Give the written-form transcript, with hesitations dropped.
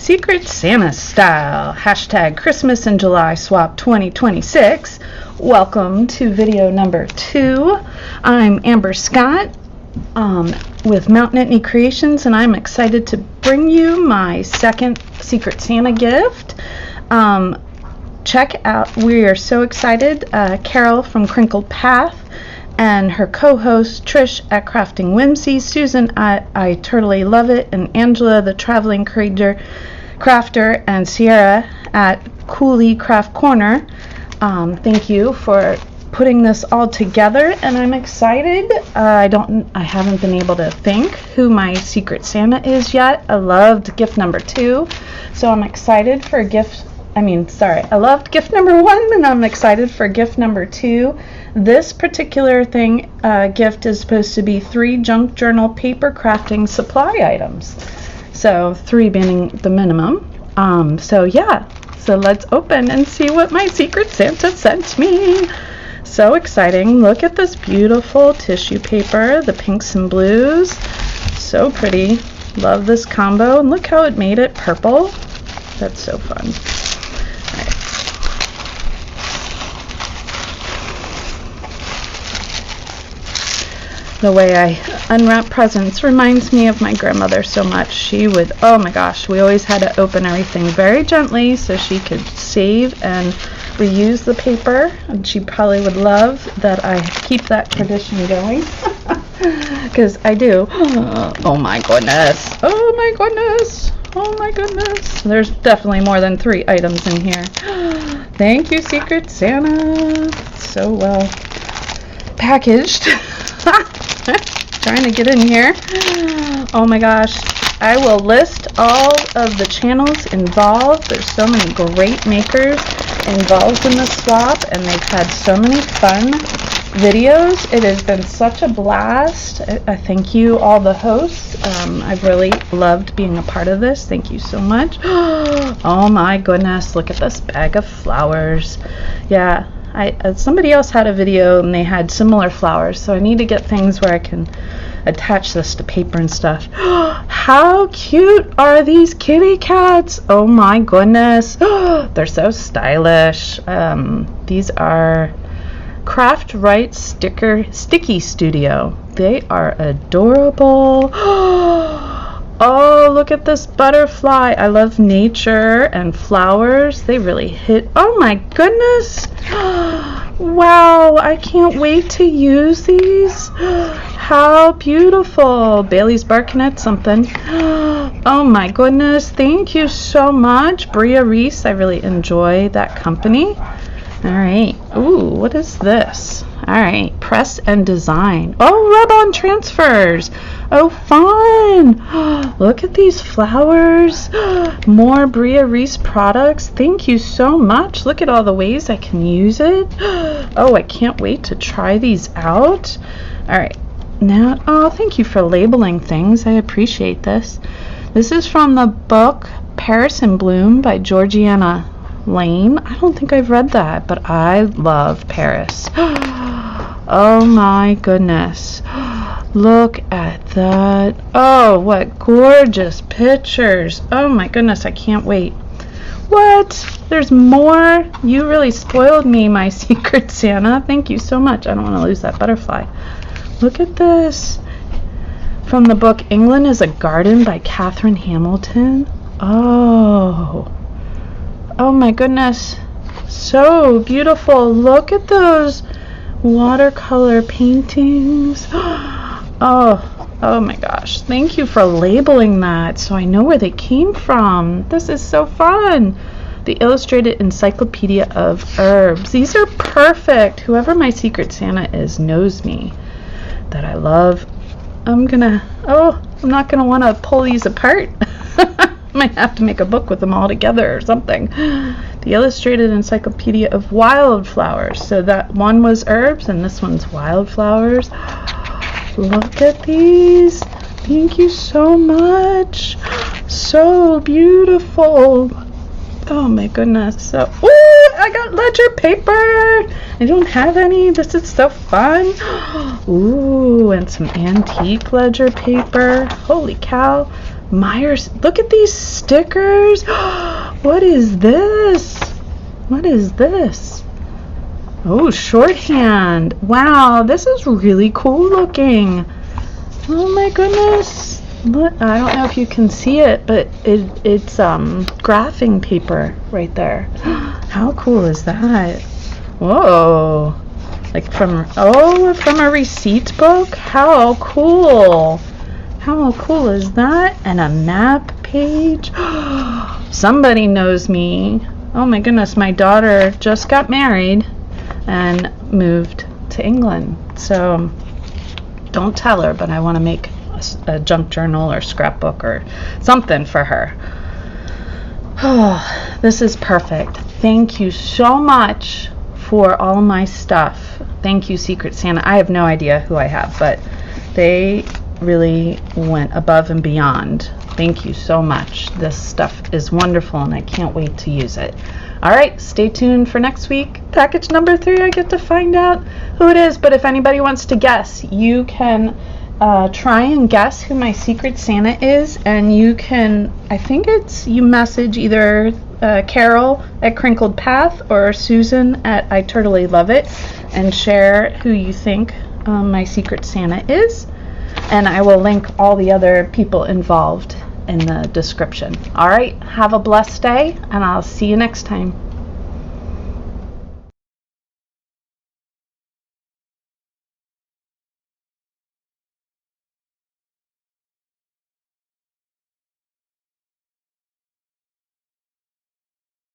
Secret Santa style. Hashtag Christmas in July swap 2026. Welcome to video number 2. I'm Amber Scott with Mountain Etny Creations, and I'm excited to bring you my second Secret Santa gift. Check out, we are so excited, Carol from Crinkled Path and her co-host Trish at Crafting Whimsy, Susan I Totally Love It, and Angela the Traveling Crafter, and Sierra at Cooley Craft Corner. Thank you for putting this all together, and I'm excited. I haven't been able to think who my Secret Santa is yet. I loved gift number 2, so I'm excited for I loved gift number 1, and I'm excited for gift number 2. This particular gift is supposed to be 3 junk journal paper crafting supply items. So 3 being the minimum. So let's open and see what my Secret Santa sent me. So exciting. Look at this beautiful tissue paper, the pinks and blues. So pretty. Love this combo. And look how it made it purple. That's so fun. The way I unwrap presents reminds me of my grandmother so much. She would, oh my gosh, we always had to open everything very gently so she could save and reuse the paper, and she probably would love that I keep that tradition going, because I do. Oh my goodness, oh my goodness, oh my goodness. There's definitely more than 3 items in here. Thank you, Secret Santa. So well packaged. Trying to get in here. Oh my gosh, I will list all of the channels involved. There's so many great makers involved in the swap, and they've had so many fun videos. It has been such a blast. I thank you, all the hosts. I've really loved being a part of this. Thank you so much. Oh my goodness, look at this bag of flowers. Yeah, somebody else had a video and they had similar flowers, so I need to get things where I can attach this to paper and stuff. How cute are these kitty cats? Oh my goodness. They're so stylish. These are Craft Right Sticky Studio. They are adorable. Oh, look at this butterfly. I love nature and flowers. They really hit. Oh my goodness. Wow, I can't wait to use these. How beautiful. Bailey's barking at something. Oh my goodness. Thank you so much, Bria Reese. I really enjoy that company. All right. Ooh, what is this? All right. Press and design. Oh, rub-on transfers. Oh, fun. Look at these flowers. More Bria Reese products. Thank you so much. Look at all the ways I can use it. Oh, I can't wait to try these out. All right. Now, oh, thank you for labeling things. I appreciate this. This is from the book Paris in Bloom by Georgiana Lane. I don't think I've read that, but I love Paris. Oh my goodness. Look at that. Oh, what gorgeous pictures. Oh my goodness, I can't wait. What? There's more? You really spoiled me, my Secret Santa. Thank you so much. I don't want to lose that butterfly. Look at this. From the book England is a Garden by Catherine Hamilton. Oh my goodness, so beautiful. Look at those watercolor paintings. Oh my gosh, thank you for labeling that so I know where they came from. This is so fun. The Illustrated Encyclopedia of Herbs. These are perfect. Whoever my Secret Santa is knows me, that I love. I'm not gonna want to pull these apart. Might have to make a book with them all together or something. The Illustrated Encyclopedia of Wildflowers. So that one was herbs and this one's wildflowers. Look at these. Thank you so much. So beautiful. Oh my goodness. So, ooh, I got ledger paper. I don't have any. This is so fun. Ooh, and some antique ledger paper. Holy cow. Myers, look at these stickers. What is this? What is this? Oh, shorthand. Wow, this is really cool looking. Oh my goodness. Look, I don't know if you can see it, but it's graphing paper right there. How cool is that? Whoa. Like from a receipt book? How cool. How cool is that? And a map page. Somebody knows me. Oh my goodness, my daughter just got married and moved to England. So don't tell her, but I want to make a junk journal or scrapbook or something for her. Oh, this is perfect. Thank you so much for all my stuff. Thank you, Secret Santa. I have no idea who I have, but they really went above and beyond. Thank you so much. This stuff is wonderful and I can't wait to use it. All right, stay tuned for next week. Package number 3, I get to find out who it is, but if anybody wants to guess, you can try and guess who my Secret Santa is, and you can, I think it's, you message either Carol at Crinkled Path or Susan at I Totally Love It and share who you think my Secret Santa is. And I will link all the other people involved in the description. All right, have a blessed day, and I'll see you next time.